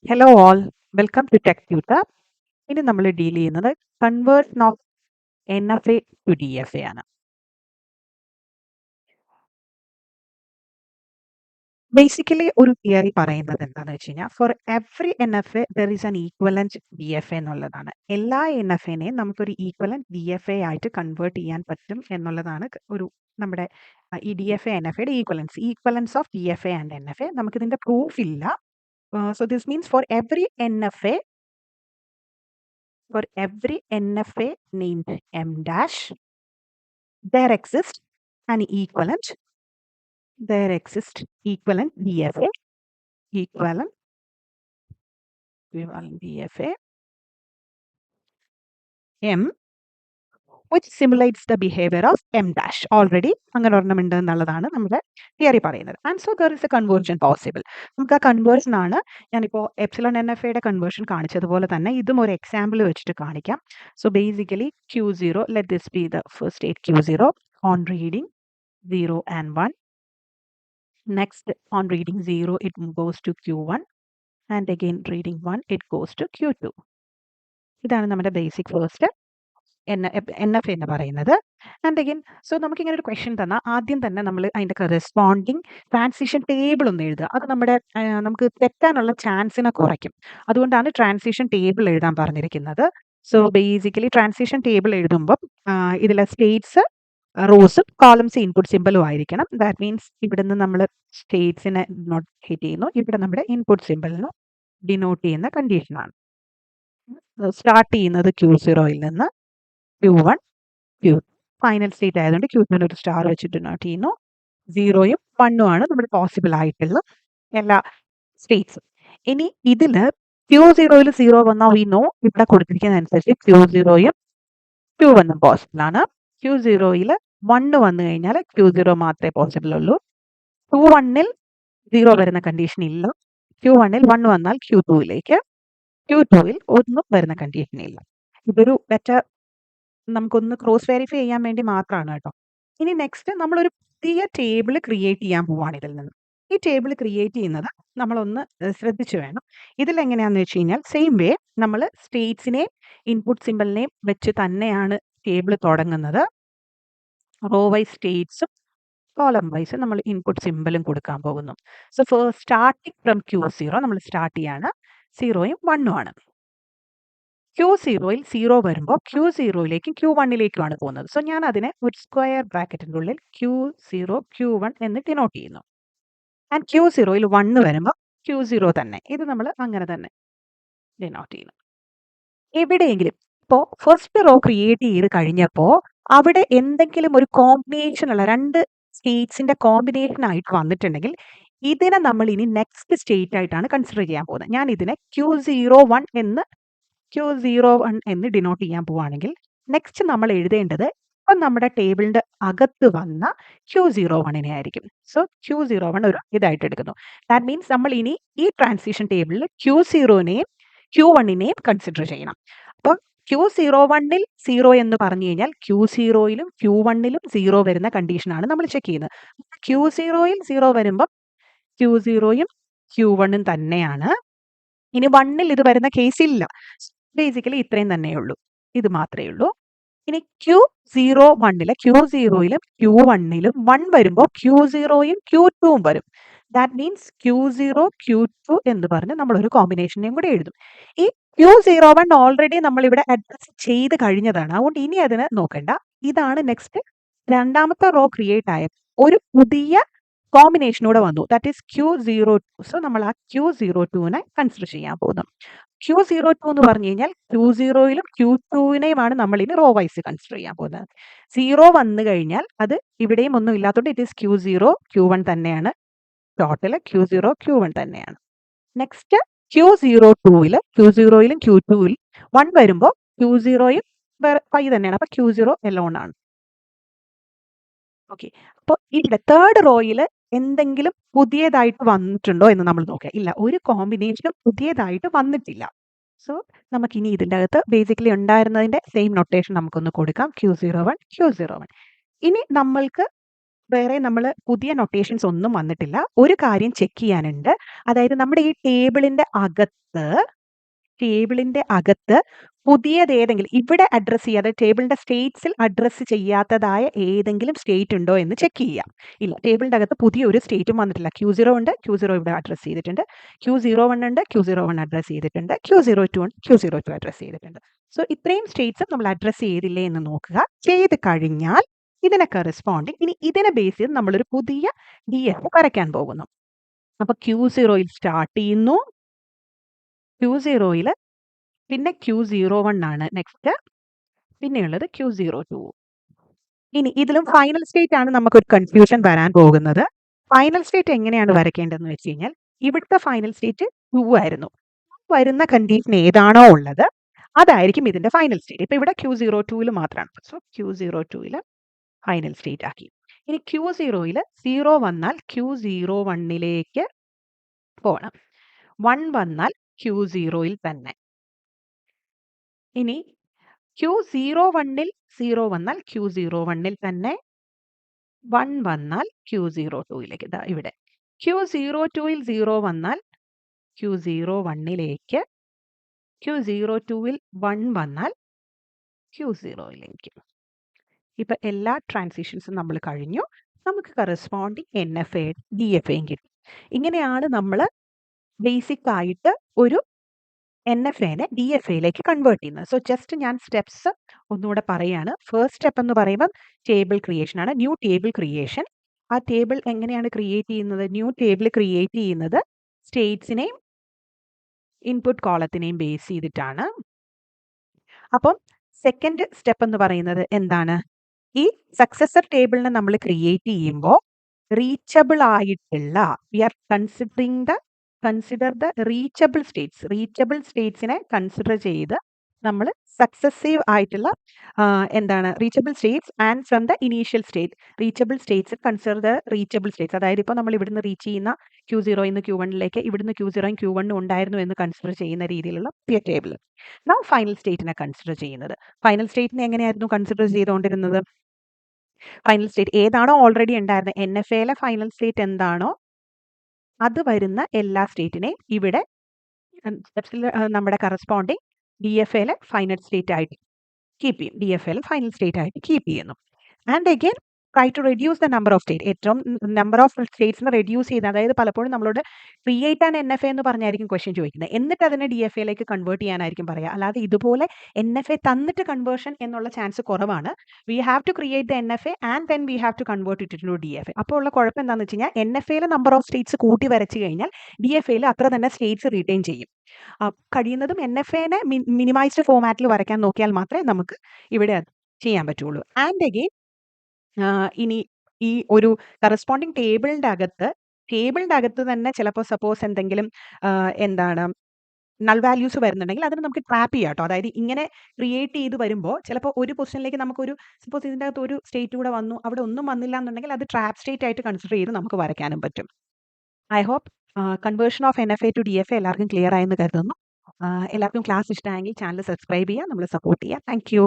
Hello all, welcome to tech tutor. ഇനി നമ്മൾ deal ചെയ്യുന്നത് conversion of NFA to DFA ആണ്. ബേസിക്കലി ഒരു തിയറി പറയുന്നത് എന്താണെന്ന് വെച്ച് കഴിഞ്ഞാൽ for every NFA there is an equivalent DFA എന്നുള്ളതാണ്. എല്ലാ NFAനെയും നമുക്കൊരു ഈക്വലന്റ് DFA ആയിട്ട് കൺവേർട്ട് ചെയ്യാൻ പറ്റും എന്നുള്ളതാണ് ഒരു നമ്മുടെ ഈ DFA NFAയുടെ equivalence of DFA and NFA. നമുക്കിതിന്റെ പ്രൂഫ് ഇല്ല. So this means for every NFA named M dash, there exists an equivalent DFA, equivalent DFA M, which simulates the behavior of M dash. Already അങ്ങനെ ഒരെണ്ണമുണ്ട് എന്നുള്ളതാണ് നമ്മുടെ theory പറയുന്നത്. And so there is A conversion possible. നമുക്ക് ആ conversion ആണ് ഞാനിപ്പോൾ epsilon NFAയുടെ conversion കാണിച്ചതുപോലെ തന്നെ ഇതും ഒരു എക്സാമ്പിൾ വെച്ചിട്ട് കാണിക്കാം. So basically Q0, let this be the first state Q0 on reading 0 and 1. Next, on reading 0, it goes to Q1, and again reading 1, it goes to Q2. ഇതാണ് നമ്മുടെ ബേസിക് ഫസ്റ്റ് NFA എന്ന് പറയുന്നത്. And again so നമുക്ക് ഇങ്ങനെ ഒരു question തന്നാൽ ആദ്യം തന്നെ നമ്മൾ അതിൻ്റെ കറസ്പോണ്ടിങ് ട്രാൻസിഷൻ ടേബിൾ ഒന്ന് എഴുതുക. അത് നമ്മുടെ നമുക്ക് തെറ്റാനുള്ള ചാൻസിനെ കുറയ്ക്കും. അതുകൊണ്ടാണ് ട്രാൻസിഷൻ ടേബിൾ എഴുതാൻ പറഞ്ഞിരിക്കുന്നത്. സോ ബേസിക്കലി ട്രാൻസിഷൻ ടേബിൾ എഴുതുമ്പോൾ ഇതിലെ സ്റ്റേറ്റ്സ് റോസും കോളംസ് ഇൻപുട്ട് സിമ്പലും ആയിരിക്കണം. ദാറ്റ് മീൻസ് ഇവിടുന്ന് നമ്മൾ സ്റ്റേറ്റ്സിനെ ഡിനോട്ട് ചെയ്യുന്നു, ഇവിടെ നമ്മുടെ ഇൻപുട്ട് സിമ്പലിന് ഡിനോട്ട് ചെയ്യുന്ന കണ്ടീഷനാണ്. സ്റ്റാർട്ട് ചെയ്യുന്നത് Q0യിൽ നിന്ന് Q1, Q2 ഫൈനൽ സ്റ്റേറ്റ് ആയതുകൊണ്ട് Q2 ഒരു സ്റ്റാർ വെച്ച് ഡിനോട്ട് ചെയ്യുന്നു. 0യും 1ഉം ആണ് നമ്മുടെ പോസിബിൾ ആയിട്ടുള്ള എല്ലാ സ്റ്റേറ്റ്സും. ഇനി ഇതില് Q0യിൽ 0 വന്നാൽ വി നോ ഇവിടെ കൊടുത്തിരിക്കുന്ന അനുസരിച്ച് Q0യും Q1ഉം പോസിബിൾ ആണ്. Q0യിൽ 1 വന്നു കഴിഞ്ഞാൽ Q0 മാത്രമേ പോസിബിൾ ഉള്ളൂ. Q1ൽ 0 വരുന്ന കണ്ടീഷൻ ഇല്ല. Q1ൽ 1 വന്നാൽ Q2യിലേക്ക്, Q2ൽ ഒന്നും വരുന്ന കണ്ടീഷൻ ഇല്ല. ഇതൊരു ബെറ്റർ നമുക്കൊന്ന് ക്രോസ് വെരിഫൈ ചെയ്യാൻ വേണ്ടി മാത്രമാണ് കേട്ടോ. ഇനി നെക്സ്റ്റ് നമ്മളൊരു പുതിയ ടേബിൾ ക്രിയേറ്റ് ചെയ്യാൻ പോവാണ് ഇതിൽ നിന്ന്. ഈ ടേബിൾ ക്രിയേറ്റ് ചെയ്യുന്നത് നമ്മളൊന്ന് ശ്രദ്ധിച്ചു വേണം. ഇതിലെങ്ങനെയാണെന്ന് വെച്ച് കഴിഞ്ഞാൽ സെയിം വേ നമ്മൾ സ്റ്റേറ്റ്സിനെയും ഇൻപുട്ട് സിമ്പലിനെയും വെച്ച് തന്നെയാണ് ടേബിൾ തുടങ്ങുന്നത്. റോ വൈസ് സ്റ്റേറ്റ്സും കോളം വൈസ് നമ്മൾ ഇൻപുട്ട് സിമ്പലും കൊടുക്കാൻ പോകുന്നു. So first starting from Q0 നമ്മൾ സ്റ്റാർട്ട് ചെയ്യാണ്. 0യും 1ഉം ആണ്. Q0യിൽ 0 വരുമ്പോൾ Q0യിലേക്കും Q1ലേക്കുമാണ് പോകുന്നത്. സോ ഞാൻ അതിനെ ഒരു സ്ക്വയർ ബ്രാക്കറ്റിൻ്റെ ഉള്ളിൽ Q0 Q1 എന്ന് ഡിനോട്ട് ചെയ്യുന്നു. ആൻഡ് Q0യിൽ 1 വരുമ്പോൾ Q0 തന്നെ, ഇത് നമ്മൾ അങ്ങനെ തന്നെ ഡിനോട്ട് ചെയ്യുന്നു. എവിടെയെങ്കിലും ഇപ്പോൾ ഫസ്റ്റ് റോ ക്രിയേറ്റ് ചെയ്ത് കഴിഞ്ഞപ്പോൾ അവിടെ എന്തെങ്കിലും ഒരു കോമ്പിനേഷൻ ഉള്ള രണ്ട് സ്റ്റേറ്റ്സിന്റെ കോമ്പിനേഷൻ ആയിട്ട് വന്നിട്ടുണ്ടെങ്കിൽ ഇതിനെ നമ്മൾ ഇനി നെക്സ്റ്റ് സ്റ്റേറ്റ് ആയിട്ടാണ് കൺസിഡർ ചെയ്യാൻ പോകുന്നത്. ഞാൻ ഇതിനെ Q01 എന്ന് ഡിനോട്ട് ചെയ്യാൻ പോവുകയാണെങ്കിൽ നെക്സ്റ്റ് നമ്മൾ എഴുതേണ്ടത് ഇപ്പം നമ്മുടെ ടേബിളിന്റെ അകത്ത് വന്ന Q01നെ ആയിരിക്കും. സോ Q01 ഒരു ഇതായിട്ട് എടുക്കുന്നു. ദാറ്റ് മീൻസ് നമ്മൾ ഇനി ഈ ട്രാൻസിഷൻ ടേബിളിൽ Q0നെയും Q1നെയും കൺസിഡർ ചെയ്യണം. അപ്പോൾ Q01ൽ 0 എന്ന് പറഞ്ഞു കഴിഞ്ഞാൽ Q0യിലും Q1ലും 0 വരുന്ന കണ്ടീഷനാണ് നമ്മൾ ചെക്ക് ചെയ്യുന്നത്. Q0യിൽ 0 വരുമ്പോൾ Q0യും Q1ഉം തന്നെയാണ്. ഇനി 1ൽ ഇത് വരുന്ന കേസ് ഇല്ല. ബേസിക്കലി ഇത്രയും തന്നെയുള്ളൂ, ഇത് മാത്രമേ ഉള്ളൂ. ഇനി Q01ലും Q1ലും 1 വരുമ്പോൾ Q0യും Q2ഉം വരും. ദാറ്റ് മീൻസ് Q0 Q2 എന്ന് പറഞ്ഞ് നമ്മളൊരു കോമ്പിനേഷനെയും കൂടെ എഴുതും. ഈ Q01 ഓൾറെഡി നമ്മളിവിടെ അഡ്രസ് ചെയ്ത് കഴിഞ്ഞതാണ്, അതുകൊണ്ട് ഇനി അതിനെ നോക്കണ്ട. ഇതാണ് നെക്സ്റ്റ് രണ്ടാമത്തെ റോ ക്രിയേറ്റ് ആയ ഒരു പുതിയ കോമ്പിനേഷനൂടെ വന്നു, ദാറ്റ് ഈസ് Q02. സോ നമ്മൾ ആ Q02നെ കൺസിഡർ ചെയ്യാൻ പോകുന്നു. Q02 എന്ന് പറഞ്ഞു കഴിഞ്ഞാൽ Q0യിലും Q2നെയുമാണ് നമ്മൾ ഇനി റോ വൈസ് കൺസിഡർ ചെയ്യാൻ പോകുന്നത്. 0 വന്നു കഴിഞ്ഞാൽ അത് ഇവിടെയും ഒന്നും ഇല്ലാത്തതുകൊണ്ട് ഇറ്റ് ഈസ് Q0 Q1 തന്നെയാണ്. ടോട്ടൽ Q0 Q1 തന്നെയാണ്. നെക്സ്റ്റ് Q02യിലും Q2ലും 1 വരുമ്പോൾ Q0യും 5 തന്നെയാണ്. അപ്പൊ Q0 എലോൺ ആണ്. ഓക്കെ, അപ്പോൾ ഇവിടെ തേർഡ് റോയിൽ എന്തെങ്കിലും പുതിയതായിട്ട് വന്നിട്ടുണ്ടോ എന്ന് നമ്മൾ നോക്കുക. ഇല്ല, ഒരു കോമ്പിനേഷനും പുതിയതായിട്ട് വന്നിട്ടില്ല. സോ നമുക്കിനി ഇതിൻ്റെ അകത്ത് ബേസിക്കലി ഉണ്ടായിരുന്നതിൻ്റെ സെയിം നൊട്ടേഷൻ നമുക്കൊന്ന് കൊടുക്കാം, Q01. ഇനി നമ്മൾക്ക് വേറെ നമ്മൾ പുതിയ നൊട്ടേഷൻസ് ഒന്നും വന്നിട്ടില്ല. ഒരു കാര്യം ചെക്ക് ചെയ്യാനുണ്ട്. അതായത് നമ്മുടെ ഈ ടേബിളിന്റെ അകത്ത് പുതിയതേതെങ്കിലും ഇവിടെ അഡ്രസ്സ് ചെയ്യാതെ ടേബിളിന്റെ സ്റ്റേറ്റ്സിൽ അഡ്രസ്സ് ചെയ്യാത്തതായ ഏതെങ്കിലും സ്റ്റേറ്റ് ഉണ്ടോ എന്ന് ചെക്ക് ചെയ്യാം. ഇല്ല, ടേബിളിന്റെ അകത്ത് പുതിയൊരു സ്റ്റേറ്റും വന്നിട്ടില്ല. Q0 ഉണ്ട്, Q0 ഇവിടെ അഡ്രസ്സ് ചെയ്തിട്ടുണ്ട്. Q01 ഉണ്ട്, Q01 അഡ്രസ്സ് ചെയ്തിട്ടുണ്ട്. Q02 ഉണ്ട്, Q02 അഡ്രസ്സ് ചെയ്തിട്ടുണ്ട്. സോ ഇത്രയും സ്റ്റേറ്റ്സും നമ്മൾ അഡ്രസ്സ് ചെയ്തില്ലേ എന്ന് നോക്കുക. ചെയ്ത് കഴിഞ്ഞാൽ ഇതിനെ കറസ്പോണ്ടിങ് ഇനി ഇതിനെ ബേസ് ചെയ്ത് നമ്മളൊരു പുതിയ DF വരയ്ക്കാൻ പോകുന്നു. അപ്പൊ Q0യിൽ സ്റ്റാർട്ട് ചെയ്യുന്നു. Q0യിൽ പിന്നെ Q01 ആണ് നെക്സ്റ്റ്, പിന്നെയുള്ളത് Q02. ഇനി ഇതിലും ഫൈനൽ സ്റ്റേറ്റ് ആണ് നമുക്കൊരു കൺഫ്യൂഷൻ വരാൻ പോകുന്നത്. ഫൈനൽ സ്റ്റേറ്റ് എങ്ങനെയാണ് വരയ്ക്കേണ്ടതെന്ന് വെച്ച് കഴിഞ്ഞാൽ ഇവിടുത്തെ ഫൈനൽ സ്റ്റേറ്റ് 2 ആയിരുന്നു. വരുന്ന കണ്ടീഷൻ ഏതാണോ ഉള്ളത് അതായിരിക്കും ഇതിന്റെ ഫൈനൽ സ്റ്റേറ്റ്. ഇപ്പൊ ഇവിടെ Q02യിൽ മാത്രമാണ്. സോ Q02യിൽ ഫൈനൽ സ്റ്റേറ്റ് ആക്കി. ഇനി Q0യിൽ 0 വന്നാൽ Q01ലേക്ക് പോകണം. 1 വന്നാൽ Q0യിൽ തന്നെ. ഇനി Q01ൽ 0 വന്നാൽ Q01ൽ തന്നെ. 1 വന്നാൽ Q02യിലേക്ക്. ദാ ഇവിടെ Q02ൽ 0 വന്നാൽ Q01ലേക്ക്. Q02ൽ 1 വന്നാൽ Q0യിലേക്ക്. ഇപ്പൊ എല്ലാ ട്രാൻസിഷൻസും നമ്മൾ കഴിഞ്ഞു. നമുക്ക് കറസ്പോണ്ടിങ് NFA DFAയും കിട്ടി. ഇങ്ങനെയാണ് നമ്മൾ ബേസിക് ആയിട്ട് ഒരു NFAനെ DFAയിലേക്ക് കൺവേർട്ട് ചെയ്യുന്നത്. സോ ജസ്റ്റ് ഞാൻ സ്റ്റെപ്സ് ഒന്നുകൂടെ പറയാണ്. ഫസ്റ്റ് സ്റ്റെപ്പ് എന്ന് പറയുമ്പോൾ ടേബിൾ ക്രിയേഷൻ ആണ്. New table creation. ആ ടേബിൾ എങ്ങനെയാണ് ക്രിയേറ്റ് ചെയ്യുന്നത്? ന്യൂ ടേബിൾ ക്രിയേറ്റ് ചെയ്യുന്നത് സ്റ്റേറ്റ്സിനെയും ഇൻപുട്ട് കോളത്തിനെയും ബേസ് ചെയ്തിട്ടാണ്. അപ്പം സെക്കൻഡ് സ്റ്റെപ്പ് എന്ന് പറയുന്നത് എന്താണ്? ഈ സക്സസർ ടേബിളിനെ നമ്മൾ ക്രിയേറ്റ് ചെയ്യുമ്പോൾ റീച്ചബിൾ ആയിട്ടുള്ള കൺസിഡർ ദ റീച്ചബിൾ സ്റ്റേറ്റ്സിനെ കൺസിഡർ ചെയ്ത് നമ്മൾ സക്സസീവ് ആയിട്ടുള്ള reachable States and from the initial state reachable States consider the reachable States. അതായത് ഇപ്പോൾ നമ്മൾ ഇവിടുന്ന് റീച്ച് ചെയ്യുന്ന Q0 Q1ലേക്ക് ഇവിടുന്ന് Q0 Q1 ഉണ്ടായിരുന്നു എന്ന് കൺസിഡർ ചെയ്യുന്ന രീതിയിലുള്ള പുതിയ ടേബിൾ. നാ ഫൈനൽ സ്റ്റേറ്റിനെ കൺസിഡർ ചെയ്യുന്നത്. ഫൈനൽ സ്റ്റേറ്റിനെ എങ്ങനെയായിരുന്നു കൺസിഡർ ചെയ്തുകൊണ്ടിരുന്നത്? ഫൈനൽ സ്റ്റേറ്റ് ഏതാണോ ഓൾറെഡി ഉണ്ടായിരുന്നത് NFAയിലെ ഫൈനൽ സ്റ്റേറ്റ് എന്താണോ അത് വരുന്ന എല്ലാ സ്റ്റേറ്റിനെയും ഇവിടെ നമ്മുടെ കറസ്പോണ്ടിങ് DFAയിലെ ഫൈനൽ സ്റ്റേറ്റ് ആയിട്ട് കീപ്പ് ചെയ്യും. DFAയിലെ ഫൈനൽ സ്റ്റേറ്റ് ആയിട്ട് കീപ്പ് ചെയ്യുന്നു. And again try to reduce the number of state. ഏറ്റവും നമ്പർ ഓഫ് സ്റ്റേറ്റ്സിനെ റെഡ്യൂസ് ചെയ്ത്, അതായത് പലപ്പോഴും നമ്മളോട് ക്രിയേറ്റ് ആൻഡ് NFA എന്ന് പറഞ്ഞായിരിക്കും ക്വസ്റ്റ്യൻ ചോദിക്കുന്നത്. എന്നിട്ട് അതിനെ DFAയിലേക്ക് കൺവേർട്ട് ചെയ്യാനായിരിക്കും പറയുക. അല്ലാതെ ഇതുപോലെ NFA തന്നിട്ട് കൺവേർഷൻ എന്നുള്ള ചാൻസ് കുറവാണ്. We have to create the NFA and then we have to convert it to DFA. അപ്പോൾ ഉള്ള കുഴപ്പം എന്താണെന്ന് വെച്ച് കഴിഞ്ഞാൽ NFAയിലെ നമ്പർ ഓഫ് സ്റ്റേറ്റ്സ് കൂട്ടി വരച്ച് കഴിഞ്ഞാൽ DFAയിൽ അത്ര തന്നെ സ്റ്റേറ്റ്സ് റീറ്റെയിൻ ചെയ്യും. കഴിയുന്നതും NFAനെ മിനിമൈസ്ഡ് ഫോമാറ്റിൽ വരയ്ക്കാൻ നോക്കിയാൽ മാത്രമേ നമുക്ക് ഇവിടെ അത് ചെയ്യാൻ പറ്റുള്ളൂ. ആൻഡ് അഗെയിൻ ഇനി ഈ ഒരു കറസ്പോണ്ടിങ് ടേബിളിന്റെ അകത്ത് തന്നെ ചിലപ്പോൾ സപ്പോസ് എന്തെങ്കിലും നൾ വാല്യൂസ് വരുന്നുണ്ടെങ്കിൽ അതിന് നമുക്ക് ട്രാപ്പ് ചെയ്യാം കേട്ടോ. അതായത് ഇങ്ങനെ ക്രിയേറ്റ് ചെയ്ത് വരുമ്പോൾ ചിലപ്പോൾ ഒരു പൊസിഷനിലേക്ക് നമുക്കൊരു സപ്പോസ് ഇതിൻ്റെ അകത്ത് ഒരു സ്റ്റേറ്റ് കൂടെ വന്നു, അവിടെ ഒന്നും വന്നില്ല എന്നുണ്ടെങ്കിൽ അത് ട്രാപ്പ് സ്റ്റേറ്റ് ആയിട്ട് കൺസിഡർ ചെയ്ത് നമുക്ക് വരയ്ക്കാനും പറ്റും. I hope conversion of NFA to DFA എല്ലാവർക്കും ക്ലിയർ ആയെന്ന് കരുതുന്നു. എല്ലാവർക്കും ക്ലാസ് ഇഷ്ടമായെങ്കിൽ ചാനൽ സബ്സ്ക്രൈബ് ചെയ്യുക, നമ്മൾ സപ്പോർട്ട് ചെയ്യുക. Thank you.